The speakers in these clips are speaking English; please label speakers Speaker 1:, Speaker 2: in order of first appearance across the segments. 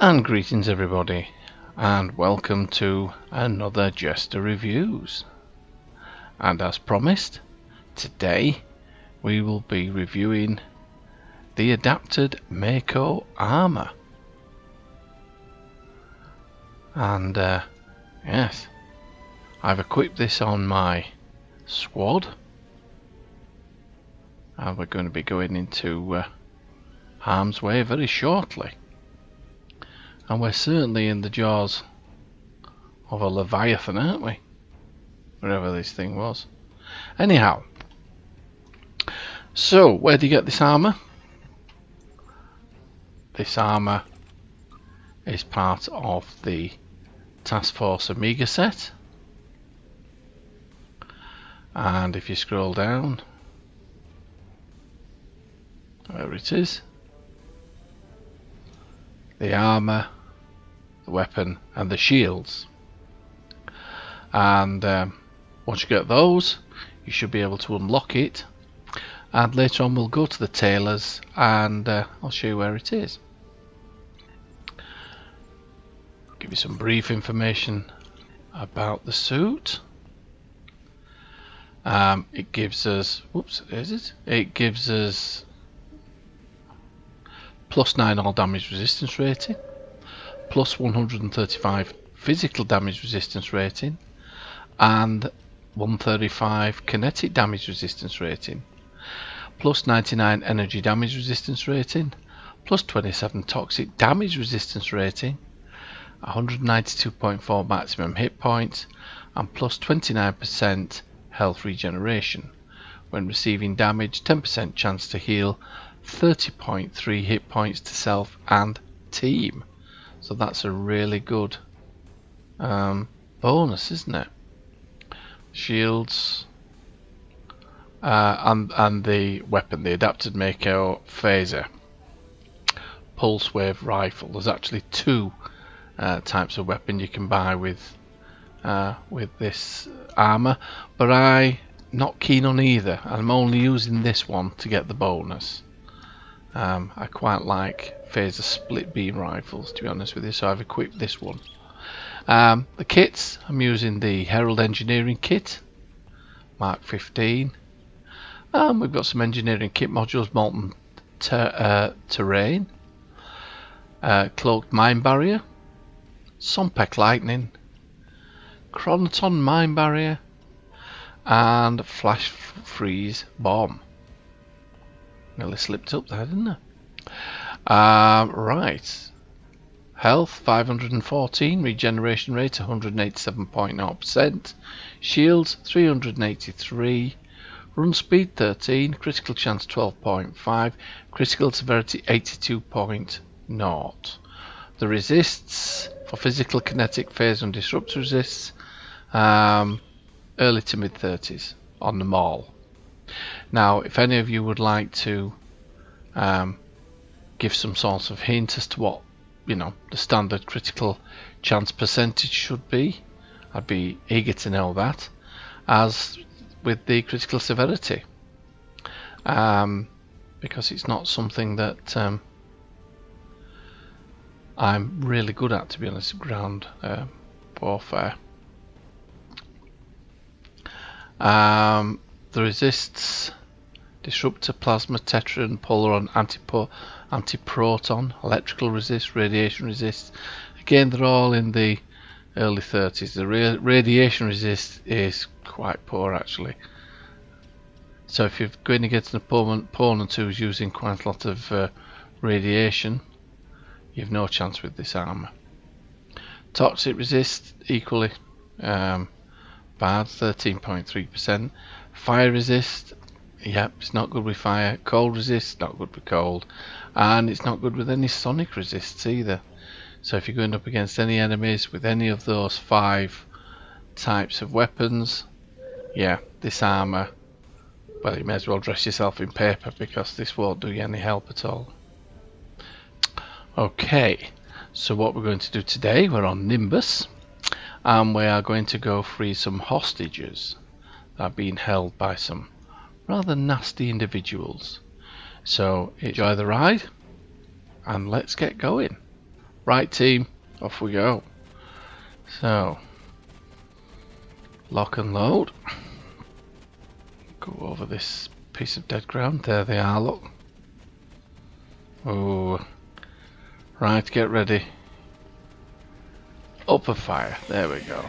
Speaker 1: And greetings everybody, and welcome to another JeSter Reviews. And as promised, today we will be reviewing the adapted MACO Armour. And yes, I've equipped this on my squad, and we're going to be going into harm's way very shortly. And we're certainly in the jaws of a Leviathan, aren't we? Wherever this thing was. Anyhow, so where do you get this armour? This armour is part of the Task Force Amiga set. And if you scroll down, there it is. The armour, the weapon and the shields. And once you get those, you should be able to unlock it. And later on we'll go to the tailors and I'll show you where it is. Give you some brief information about the suit. It gives us, it gives us +9 all damage resistance rating, +135 physical damage resistance rating, and 135 kinetic damage resistance rating, +99 energy damage resistance rating, +27 toxic damage resistance rating, 192.4 maximum hit points, and +29% health regeneration. When receiving damage, 10% chance to heal, 30.3 hit points to self and team. So that's a really good bonus, isn't it? Shields and the weapon, the adapted MACO phaser pulse wave rifle. There's actually two types of weapon you can buy with this armor, but I'm not keen on either. I'm only using this one to get the bonus. I quite like phaser split beam rifles, to be honest with you, so I've equipped this one. The kits, I'm using the Herald Engineering Kit, Mark 15. We've got some engineering kit modules: Molten Terrain, Cloaked Mine Barrier, Sompek Lightning, Chronoton Mine Barrier, and Flash Freeze Bomb. Nearly slipped up there, didn't I? Right. Health 514, regeneration rate 187.0%, shields 383, run speed 13, critical chance 12.5, critical severity 82.0. The resists for physical, kinetic, phase and disrupt resists early to mid 30s on them all. Now, if any of you would like to give some sort of hint as to what, the standard critical chance percentage should be, I'd be eager to know that, as with the critical severity, because it's not something that I'm really good at, to be honest. Ground warfare. The resists disruptor, plasma, tetron, polaron, antiproton, electrical resist, radiation resist. Again, they're all in the early 30s. The radiation resist is quite poor, actually. So if you're going against an opponent who's using quite a lot of radiation, you've no chance with this armor. Toxic resist, equally bad, 13.3%. Fire resist, yep, it's not good with fire. Cold resist, not good with cold, and it's not good with any sonic resists either. So if you're going up against any enemies with any of those 5 types of weapons, yeah, this armor, well, you may as well dress yourself in paper, because this won't do you any help at all. Okay, so what we're going to do today, we're on Nimbus, and we are going to go free some hostages that are being held by some rather nasty individuals. So enjoy the ride and let's get going. Right team, off we go. So, lock and load. Go over this piece of dead ground. There they are, look. Oh, right, get ready. Up a fire, there we go.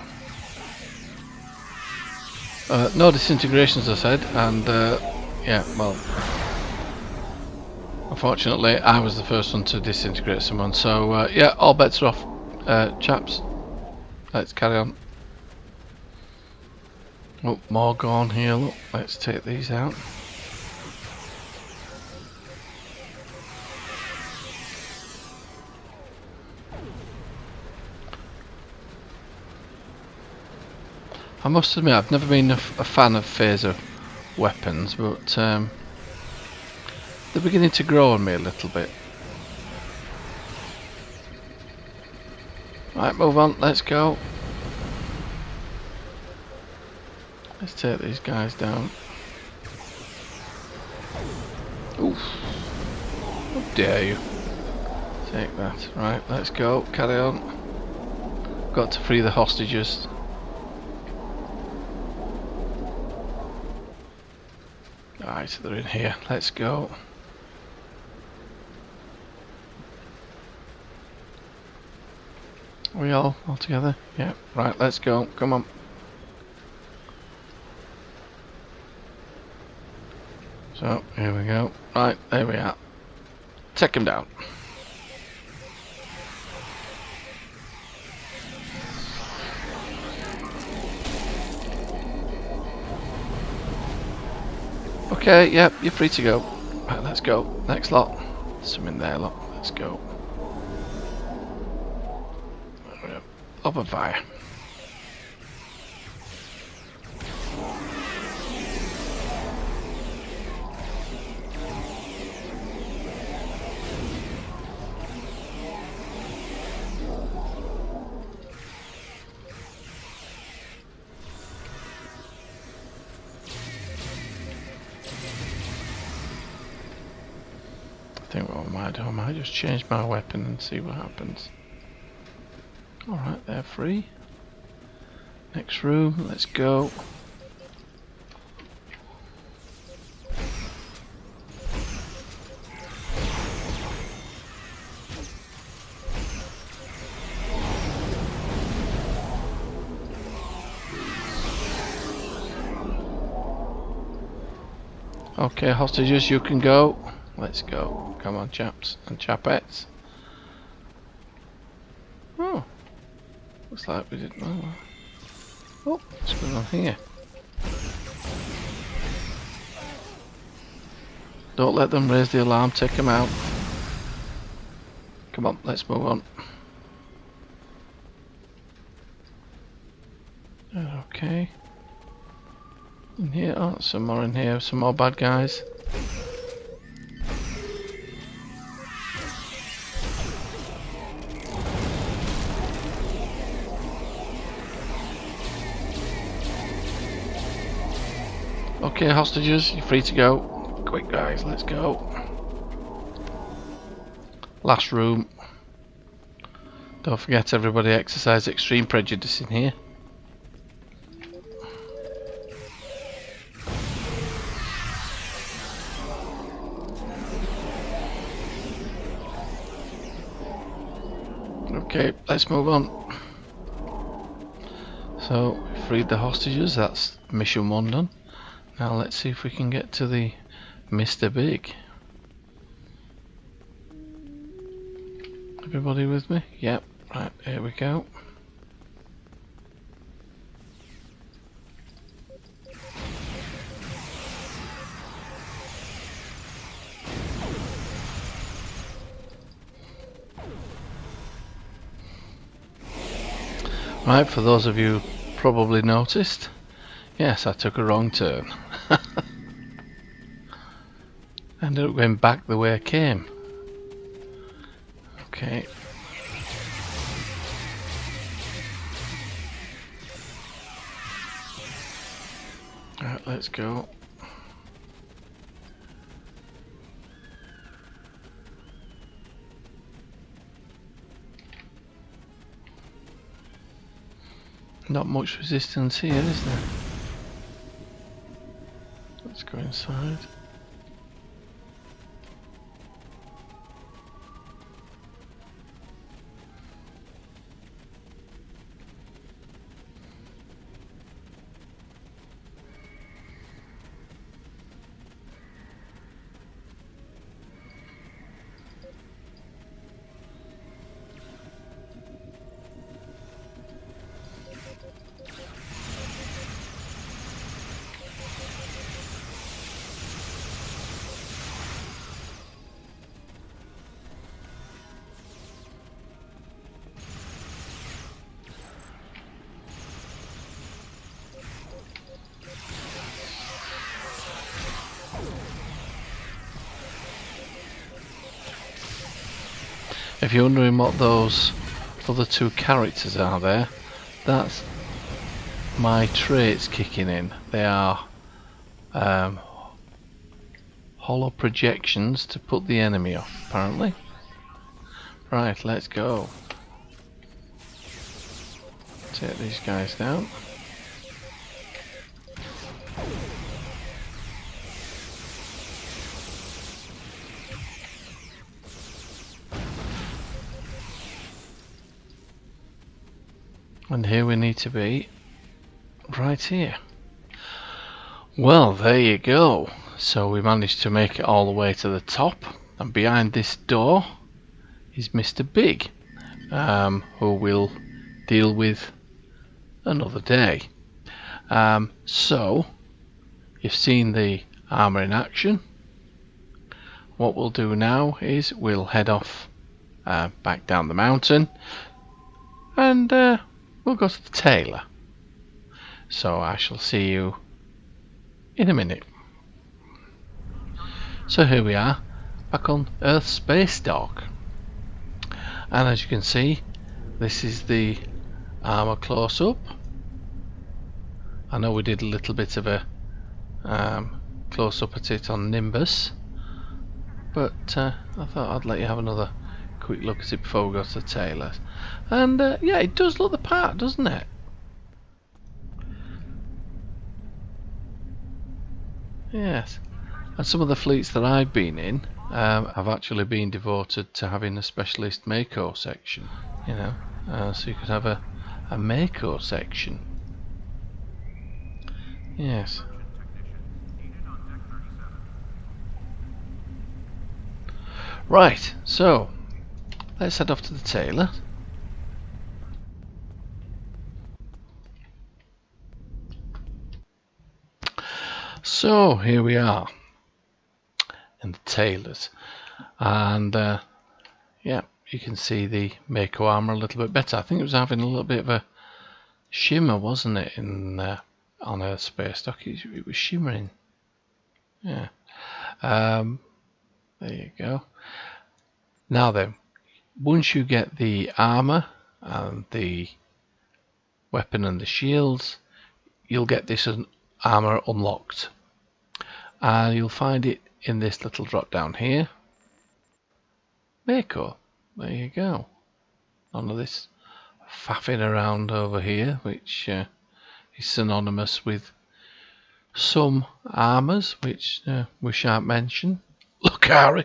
Speaker 1: No disintegrations, I said, and yeah, well, unfortunately I was the first one to disintegrate someone, so yeah, all bets are off, chaps. Let's carry on. Oh, more gone here, look, let's take these out. I must admit, I've never been a fan of phaser weapons, but they're beginning to grow on me a little bit. Right, move on, let's go. Let's take these guys down. Oof. How dare you. Take that. Right, let's go, carry on. Got to free the hostages. Right, they're in here, let's go. Are we all together? Yeah, right, let's go, come on. So, here we go. Right, there we are. Take him down. Okay, yep, you're free to go. Right, let's go. Next lot. Some in there, look. Let's go. Open fire. I think what I might just change my weapon and see what happens. Alright, they're free. Next room, let's go. Okay, hostages, you can go. Let's go. Come on, chaps and chapettes. Oh, looks like we didn't know. Oh, what's going on here? Don't let them raise the alarm, take them out. Come on, let's move on. Okay. In here, oh, some more in here, some more bad guys. Okay, hostages, you're free to go. Quick guys, let's go. Last room. Don't forget everybody exercise extreme prejudice in here. Okay, let's move on. So, we freed the hostages, that's mission 1 done. Now let's see if we can get to the Mr. Big. Everybody with me? Yep, right, here we go. Right, for those of you probably noticed, yes, I took a wrong turn. Ended up going back the way I came. Okay. Alright, let's go. Not much resistance here, is there? Let's go inside. If you're wondering what those other two characters are there, that's my traits kicking in. They are hollow projections to put the enemy off, apparently. Right, let's go. Take these guys down. And here we need to be right here. Well, there you go. So we managed to make it all the way to the top, and behind this door is Mr. Big, who we'll deal with another day. So you've seen the armour in action. What we'll do now is we'll head off back down the mountain, and we'll go to the Tailor. So I shall see you in a minute. So here we are, back on Earth Space Dock, and as you can see, this is the armour close up. I know we did a little bit of a close up at it on Nimbus, but I thought I'd let you have another quick look at it before we go to the Tailor. And yeah, it does look the part, doesn't it? Yes. And some of the fleets that I've been in have actually been devoted to having a specialist MACO section, you know, so you could have a MACO section. Yes. Right, so let's head off to the Tailor. So here we are in the Tailors, and yeah, you can see the MACO armour a little bit better. I think it was having a little bit of a shimmer, wasn't it, in on Earth Space Dock? It was shimmering. Yeah. There you go. Now then, once you get the armour and the weapon and the shields, you'll get this armour unlocked, and you'll find it in this little drop down here. MACO. There you go. None of this faffing around over here, which is synonymous with some armours, which we shan't mention. Lucari.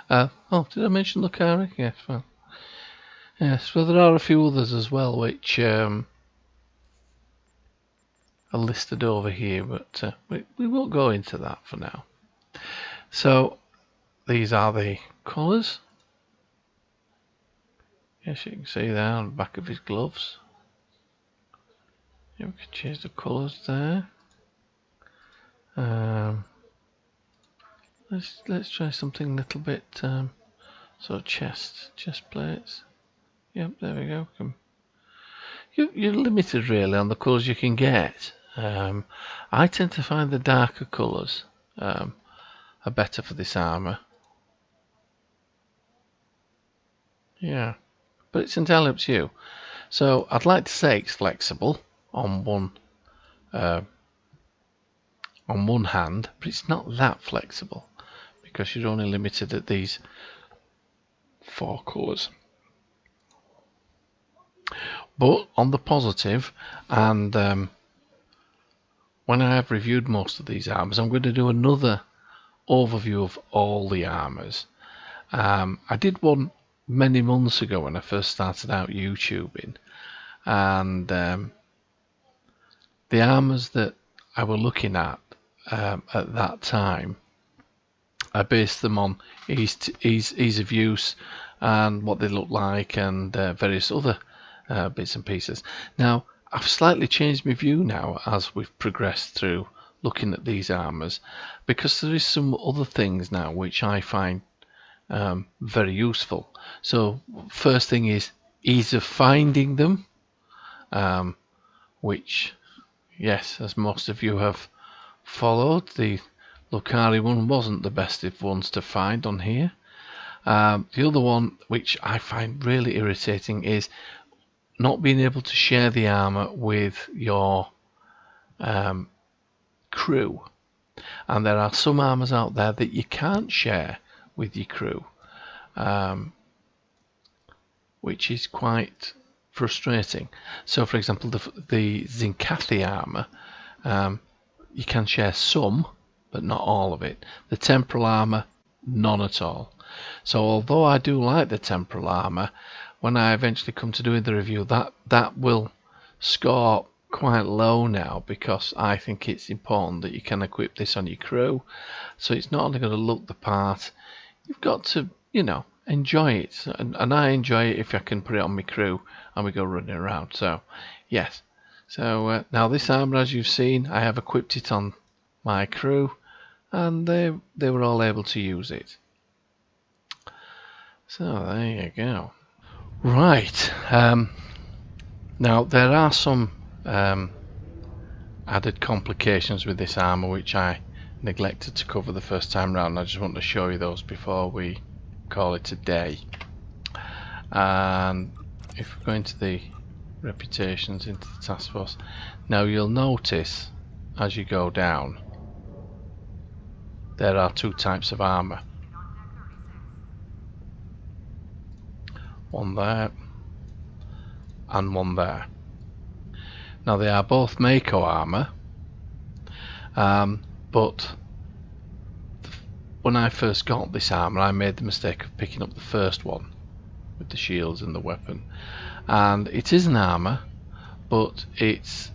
Speaker 1: Oh, did I mention Lucari? Yes, well. Yes, well, there are a few others as well, which are listed over here, but we won't go into that for now. So, these are the colours. Yes, you can see there on the back of his gloves. Yeah, we can change the colours there. Let's try something a little bit sort of chest plates. Yep, there we go. You're limited really on the colours you can get. I tend to find the darker colours are better for this armour. Yeah, but it's entirely up to you. So I'd like to say it's flexible on one hand, but it's not that flexible because you're only limited at these 4 colours. But on the positive, and when I have reviewed most of these armours, I'm going to do another overview of all the armours. I did one many months ago when I first started out YouTubing, and the armours that I were looking at that time, I based them on ease of use and what they look like, and various other bits and pieces. Now, I've slightly changed my view now as we've progressed through looking at these armours, because there is some other things now which I find very useful. So first thing is ease of finding them, which, yes, as most of you have followed, the Lucari one wasn't the best of ones to find on here. The other one, which I find really irritating, is not being able to share the armour with your crew. And there are some armours out there that you can't share with your crew, which is quite frustrating. So, for example, the Zincathi armour, you can share some, but not all of it. The temporal armour, none at all. So although I do like the temporal armour, when I eventually come to doing the review, that will score quite low now, because I think it's important that you can equip this on your crew. So it's not only going to look the part, you've got to, enjoy it. And I enjoy it if I can put it on my crew and we go running around. So, yes. So now this armour, as you've seen, I have equipped it on my crew, and they were all able to use it. So there you go. Right. Now there are some added complications with this armour which I neglected to cover the first time round. I just want to show you those before we call it a day. And if we go into the reputations, into the task force, now you'll notice as you go down there are two types of armour. One there and one there. Now they are both MACO Armour, but when I first got this armour I made the mistake of picking up the first one with the shields and the weapon, and it is an armour, but it's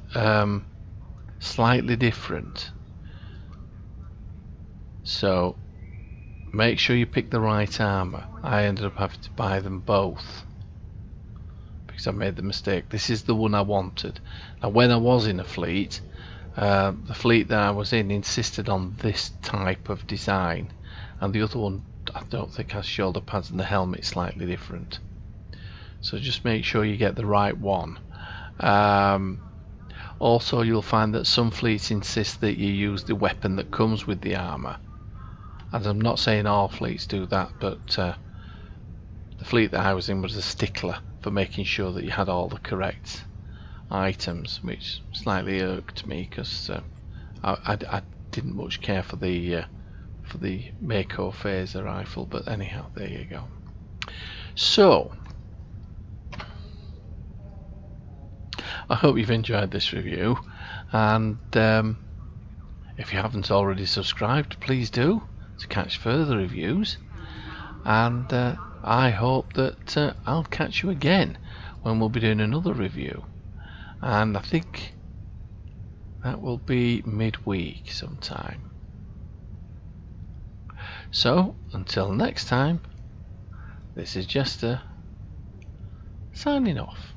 Speaker 1: slightly different. So make sure you pick the right armour. I ended up having to buy them both because I made the mistake. This is the one I wanted. Now when I was in a fleet, the fleet that I was in insisted on this type of design, and the other one I don't think has shoulder pads and the helmet's slightly different. So just make sure you get the right one. Also you'll find that some fleets insist that you use the weapon that comes with the armour. And I'm not saying all fleets do that, but the fleet that I was in was a stickler for making sure that you had all the correct items, which slightly irked me because I didn't much care for the MACO phaser rifle. But anyhow, there you go. So I hope you've enjoyed this review, and if you haven't already subscribed, please do, to catch further reviews. And I hope that I'll catch you again when we'll be doing another review, and I think that will be midweek sometime. So until next time, this is JeSter signing off.